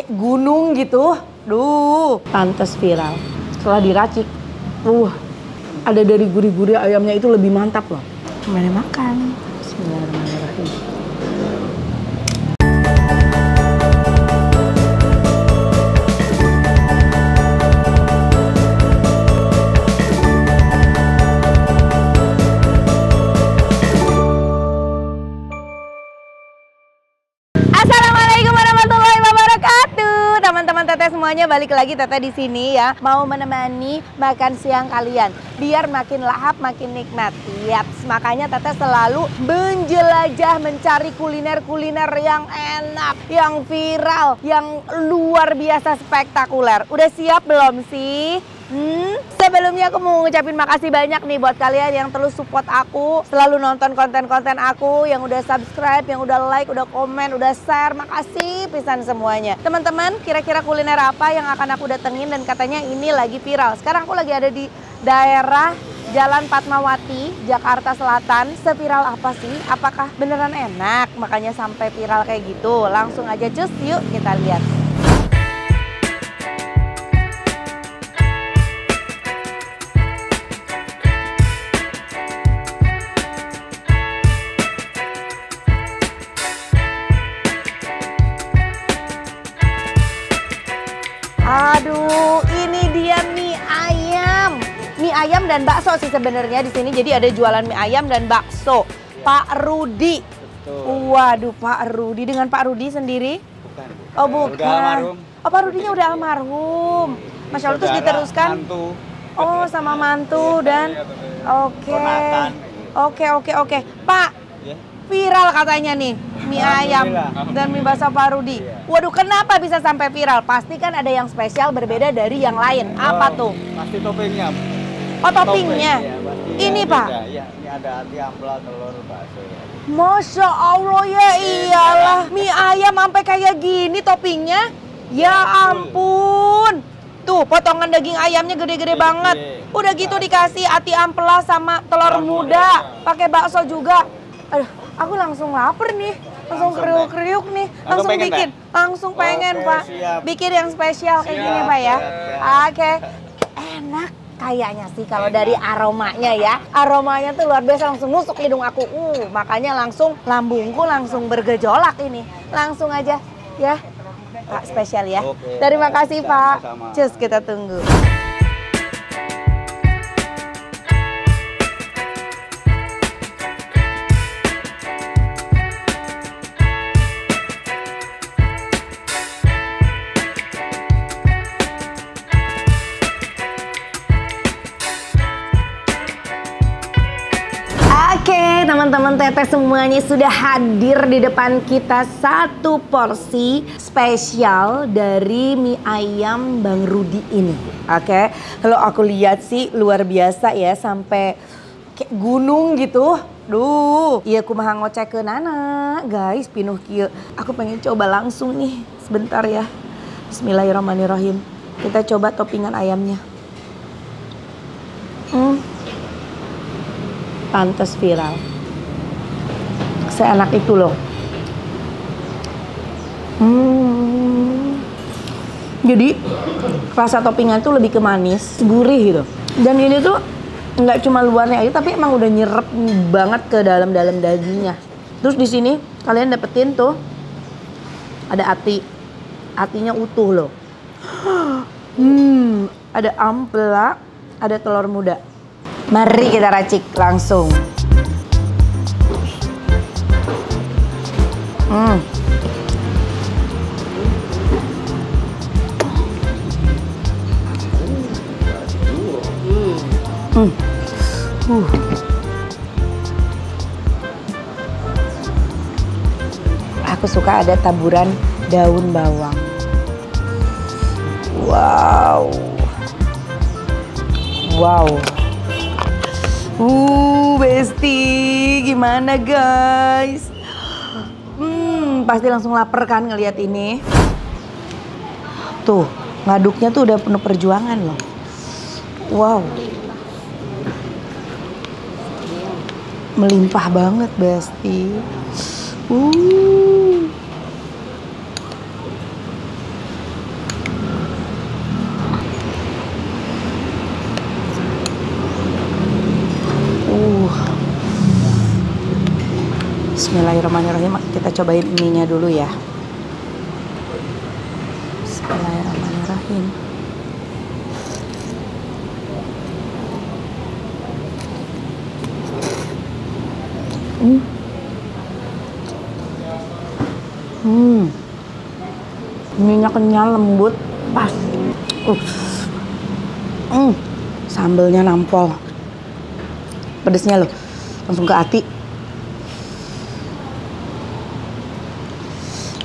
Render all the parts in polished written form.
kayak gunung gitu. Duh, pantas viral. Setelah diracik, ada dari gurih-gurih ayamnya itu lebih mantap loh. Mari makan. Bismillahirrahmanirrahim. Assalamualaikum warahmatullahi wabarakatuh. Teman-teman Teteh semuanya, balik lagi Teteh di sini ya, mau menemani makan siang kalian biar makin lahap, makin nikmat. Yaps, makanya Teteh selalu menjelajah mencari kuliner-kuliner yang enak, yang viral, yang luar biasa spektakuler. Udah siap belum sih? Sebelumnya aku mau ngucapin makasih banyak nih buat kalian yang terus support aku, selalu nonton konten-konten aku, yang udah subscribe, yang udah like, udah komen, udah share. Makasih pisan semuanya. Teman-teman, kira-kira kuliner apa yang akan aku datengin dan katanya ini lagi viral. Sekarang aku lagi ada di daerah Jalan Fatmawati, Jakarta Selatan. Seviral apa sih? Apakah beneran enak? Makanya sampai viral kayak gitu. Langsung aja cus, yuk kita lihat. Aduh, ini dia mie ayam. Mie ayam dan bakso sih sebenarnya di sini. Jadi ada jualan mie ayam dan bakso. Pak Rudi. Betul. Waduh, Pak Rudi. Dengan Pak Rudi sendiri? Bukan. Oh, bukan. Udah almarhum. Oh, Pak Rudinya udah almarhum. Masya Allah, terus diteruskan. Mantu. Oh, sama mantu dan Oke. Pak, viral katanya nih mie ayam dan mie bakso Pak Rudi. Waduh, kenapa bisa sampai viral? Pasti kan ada yang spesial berbeda dari yang lain. Apa tuh? Pasti toppingnya. Oh, toppingnya. Ini Pak. Ya, ini ada ati ampela, telur, bakso. Masya Allah, ya iyalah. Mie ayam sampai kayak gini toppingnya. Ya ampun. Tuh, potongan daging ayamnya gede-gede banget. Udah gitu dikasih ati ampela sama telur muda. Pakai bakso juga. Aduh, aku langsung lapar nih. Langsung kriuk-kriuk nih. Langsung bikin. Langsung pengen, Pak. Siap. Bikin yang spesial kayak gini, Pak ya. Oke. Enak kayaknya sih kalau dari aromanya ya. Aromanya tuh luar biasa, langsung nusuk hidung aku. Makanya langsung lambungku langsung bergejolak ini. Langsung aja ya. Pak, spesial ya. Oke. Terima kasih, Pak. Sama-sama. Cus, kita tunggu. Oke, teman-teman Teteh semuanya sudah hadir di depan kita satu porsi spesial dari mie ayam Bang Rudi ini. Oke, kalau aku lihat sih luar biasa ya, sampai kayak gunung gitu. Duh, iya kumaha ngocekeun anak, guys, pinuh kieu. Aku pengen coba langsung nih, sebentar ya. Bismillahirrahmanirrahim. Kita coba toppingan ayamnya. Pantas viral. Seenak itu loh. Jadi rasa toppingan tuh lebih ke manis, gurih gitu. Dan ini tuh nggak cuma luarnya aja, tapi emang udah nyerep banget ke dalam-dalam dagingnya. Terus di sini kalian dapetin tuh ada atinya utuh loh. Ada ampela, ada telur muda. Mari kita racik langsung. Aku suka ada taburan daun bawang. Wow. Besti, gimana guys? Pasti langsung lapar kan ngelihat ini. Tuh, ngaduknya tuh udah penuh perjuangan loh. Wow. Melimpah banget, Besti. Bismillahirrahmanirrahim. Kita cobain ininya dulu ya. Bismillahirrahmanirrahim. Ininya kenyal, lembut, pas. Sambelnya nampol. Pedesnya loh, langsung ke hati.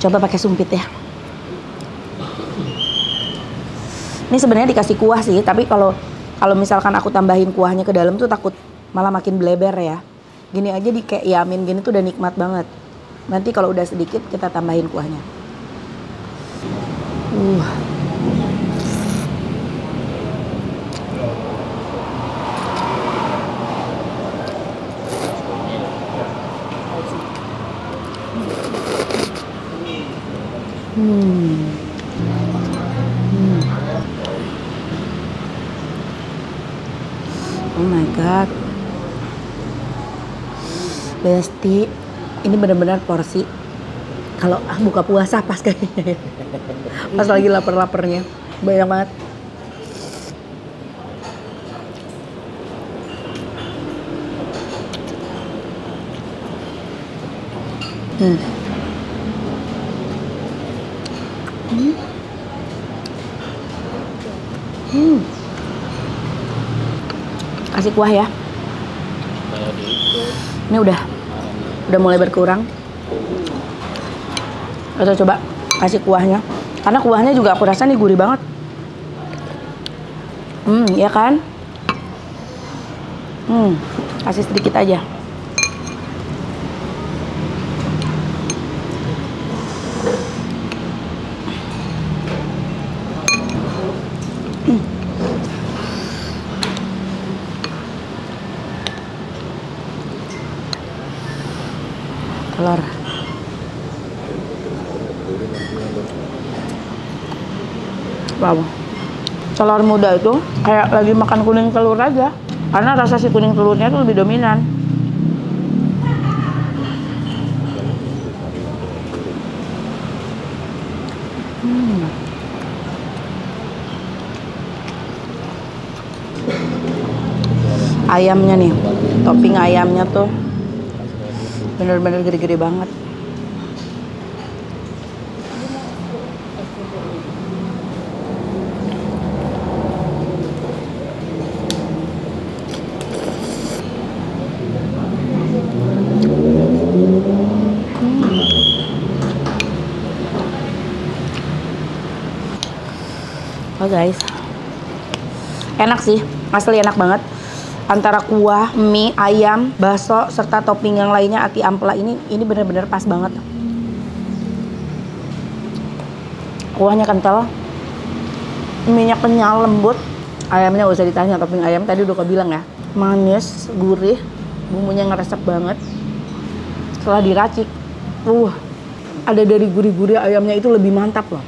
Coba pakai sumpit ya. Ini sebenarnya dikasih kuah sih, tapi kalau misalkan aku tambahin kuahnya ke dalam tuh takut malah makin bleber ya. Gini aja di kayak yamin gini tuh udah nikmat banget. Nanti kalau udah sedikit kita tambahin kuahnya. Oh my god, Besti, ini benar-benar porsi kalau buka puasa pas kayaknya, pas lagi lapar-laparnya, banyak banget. Kasih kuah ya. Ini udah mulai berkurang. Kita coba kasih kuahnya. Karena kuahnya juga aku rasa nih gurih banget. Ya kan? Kasih sedikit aja. Telur. Wow. Telur muda itu kayak lagi makan kuning telur aja. Karena rasa si kuning telurnya itu lebih dominan. Ayamnya nih, topping ayamnya tuh bener-bener gede-gede banget. Oh guys, enak sih, asli enak banget. Antara kuah, mie, ayam, bakso, serta topping yang lainnya ati ampela ini bener-bener pas banget. Kuahnya kental, mie-nya kenyal, lembut. Ayamnya gak usah ditanya, topping ayam tadi udah kebilang ya. Manis, gurih, bumbunya ngeresep banget. Setelah diracik, ada dari gurih-gurih ayamnya itu lebih mantap loh.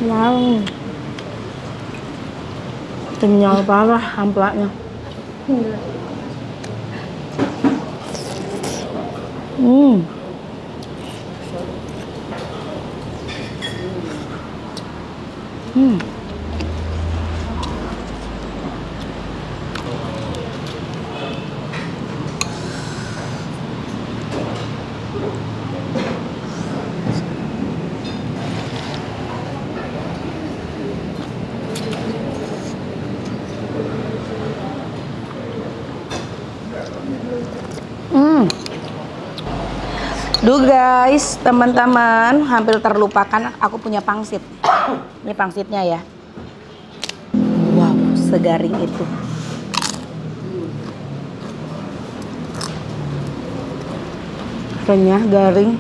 Wow. Kenyal parah amplaknya. Duh guys, teman-teman, hampir terlupakan aku punya pangsit. Ini pangsitnya ya. Wow, segaring itu. Renyah, garing.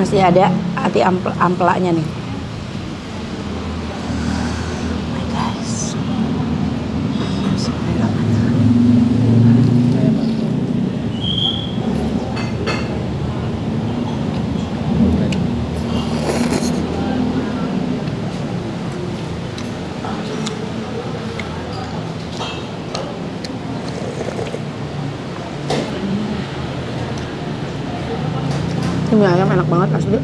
Masih ada hati amplaknya nih. My guys. Ini ayam enak banget asli.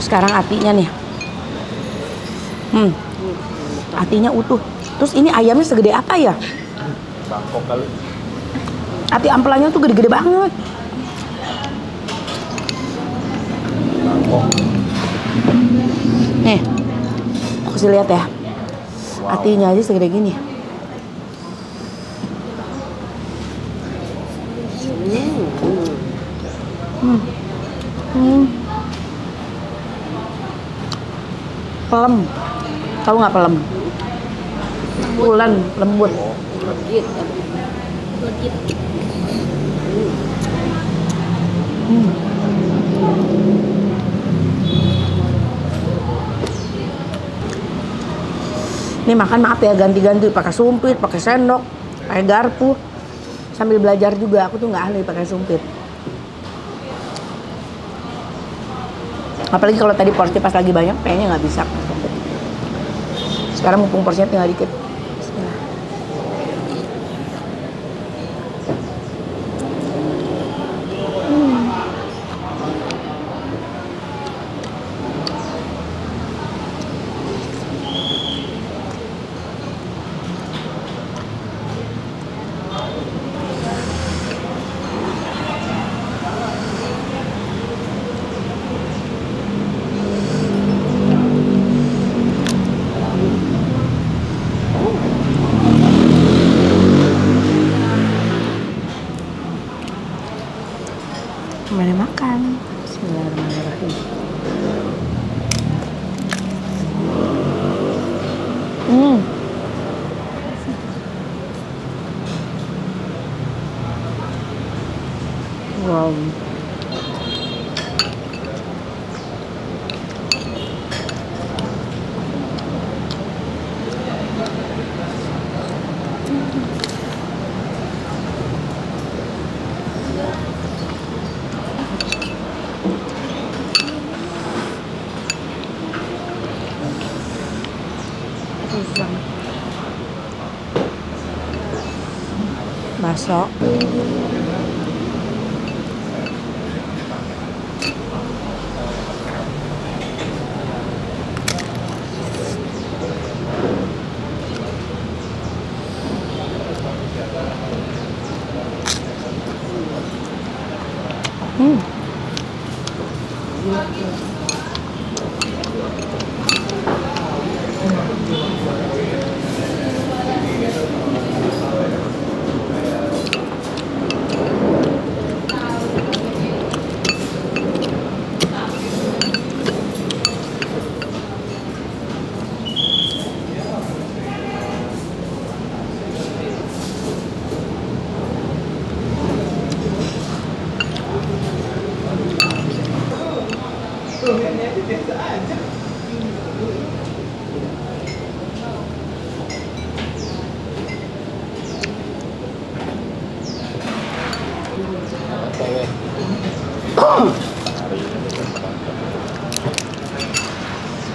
Sekarang hatinya nih. Hatinya utuh. Terus ini ayamnya segede apa ya? Bangkok kali. Hati ampelannya tuh gede-gede banget. Bangkok. Nih. Kasih lihat ya, hatinya aja segede gini. Pelem, tahu nggak pelem? Bulan lembut. Ini makan maaf ya, ganti-ganti pakai sumpit, pakai sendok, pakai garpu. Sambil belajar juga, aku tuh nggak ahli pakai sumpit. Apalagi kalau tadi porsi pas lagi banyak, kayaknya nggak bisa pakai sumpit. Sekarang mumpung porsinya tinggal dikit. Bismillah. Mari makan. Bismillahirrahmanirrahim. Wow. Bakso.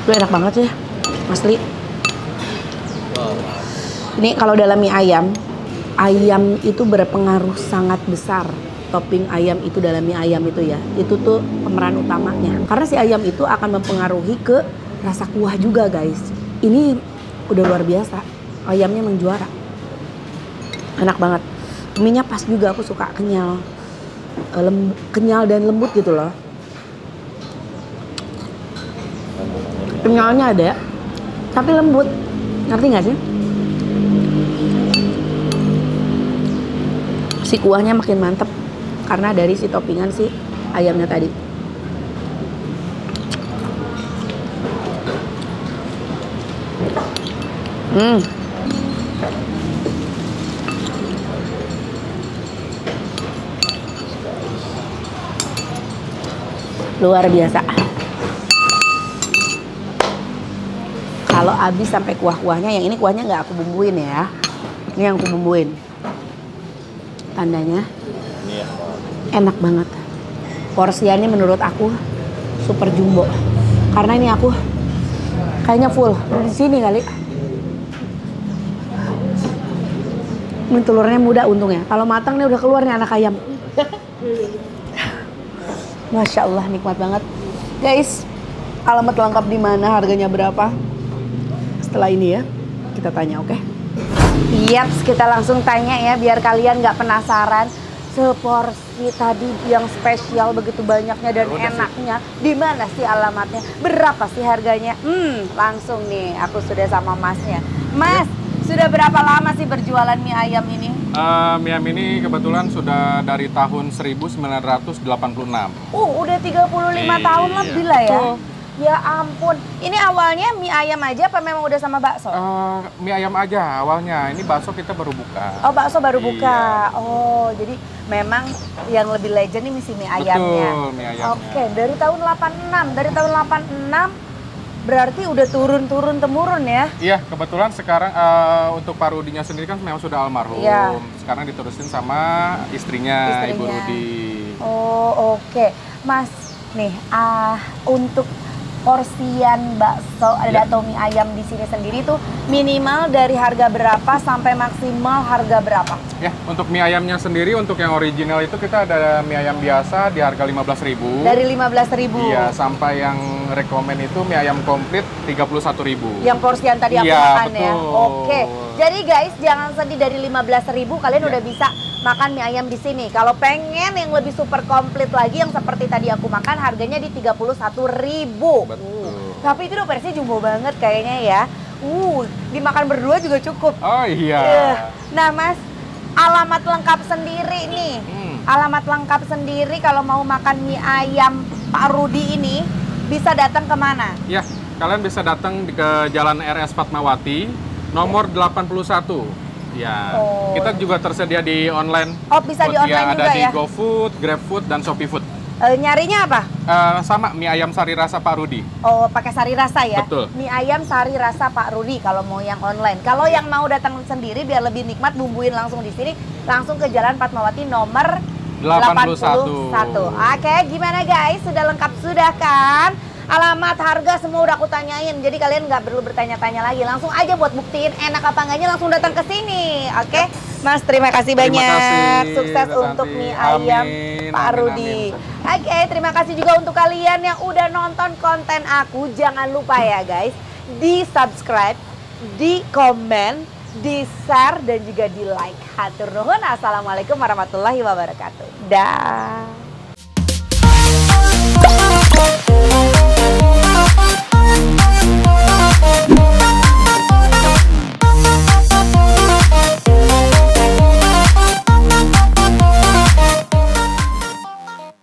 Itu enak banget sih, asli. Ini kalau dalam mie ayam, ayam itu berpengaruh sangat besar. Topping ayam itu dalam mie ayam itu ya, itu tuh pemeran utamanya. Karena si ayam itu akan mempengaruhi ke rasa kuah juga guys. Ini udah luar biasa, ayamnya menjuara. Enak banget. Mie-nya pas juga, aku suka kenyal. Kenyal dan lembut gitu loh. Kenyalnya ada, tapi lembut. Ngerti gak sih? Si kuahnya makin mantep karena dari si toppingan si ayamnya tadi. Luar biasa. Kalau habis sampai kuah-kuahnya, yang ini kuahnya nggak aku bumbuin ya. Ini yang aku bumbuin. Tandanya Ini ya. enak banget. Porsiannya menurut aku super jumbo. Karena ini aku kayaknya full di sini kali. Ini telurnya muda untungnya. Kalau matang nih udah keluar nih anak ayam. Masya Allah, nikmat banget. Guys, alamat lengkap di mana, harganya berapa? Setelah ini ya, kita tanya, oke? Yaps, kita langsung tanya ya, biar kalian nggak penasaran. Seporsi tadi yang spesial begitu banyaknya dan enaknya, di mana sih alamatnya? Berapa sih harganya? Langsung nih, aku sudah sama masnya. Mas, sudah berapa lama sih berjualan mie ayam ini? Mie ayam ini kebetulan sudah dari tahun 1986. Udah 35 tahun lebih lah ya. Ya ampun, ini awalnya mie ayam aja apa memang udah sama bakso? Mie ayam aja awalnya, ini bakso kita baru buka. Oh, bakso baru buka. Oh, jadi memang yang lebih legend ini misi mie ayamnya. Betul, mie ayamnya. Oke, dari tahun 86. Dari tahun 86 berarti udah turun-turun temurun ya? Iya, kebetulan sekarang untuk Pak Rudinya sendiri kan memang sudah almarhum. Iya. Sekarang diterusin sama istrinya, Ibu Rudi. Oh, oke. Mas, nih untuk porsian bakso atau mie ayam di sini sendiri tuh minimal dari harga berapa sampai maksimal harga berapa? Ya, untuk mie ayamnya sendiri, untuk yang original itu kita ada mie ayam biasa di harga 15.000. Dari 15.000. Iya, sampai yang rekomen itu mie ayam komplit 31.000. Yang porsian tadi aku Iya, makan ya. betul. Oke. Jadi guys, jangan sedih, dari 15.000 kalian udah bisa makan mie ayam di sini. Kalau pengen yang lebih super komplit lagi yang seperti tadi aku makan, harganya di 31.000. Betul. Tapi itu udah versi jumbo banget kayaknya ya. Dimakan berdua juga cukup. Oh iya. Nah Mas, alamat lengkap sendiri nih. Alamat lengkap sendiri kalau mau makan mie ayam Pak Rudi ini bisa datang kemana? Ya, kalian bisa datang ke Jalan RS Fatmawati, nomor 81. Ya, kita juga tersedia di online. Oh, bisa di online juga ada ya? di GoFood, GrabFood, dan ShopeeFood. Nyarinya apa? Sama, mie ayam sari rasa Pak Rudi. Oh, pakai sari rasa ya? Betul. Mie ayam sari rasa Pak Rudi kalau mau yang online. Kalau yang mau datang sendiri biar lebih nikmat, bumbuin langsung di sini, langsung ke Jalan Fatmawati nomor 81. Oke, gimana guys? Sudah lengkap sudah kan? Alamat, harga semua udah aku tanyain. Jadi kalian nggak perlu bertanya-tanya lagi. Langsung aja buat buktiin enak apa enggaknya, langsung datang ke sini. Oke? Mas, terima kasih banyak. Terima kasih, Sukses untuk mie ayam Pak Rudi. Oke, terima kasih juga untuk kalian yang udah nonton konten aku. Jangan lupa ya guys, di-subscribe, di-komen, di-share, dan juga di-like. Hatur nuhun. Assalamualaikum warahmatullahi wabarakatuh. Dah.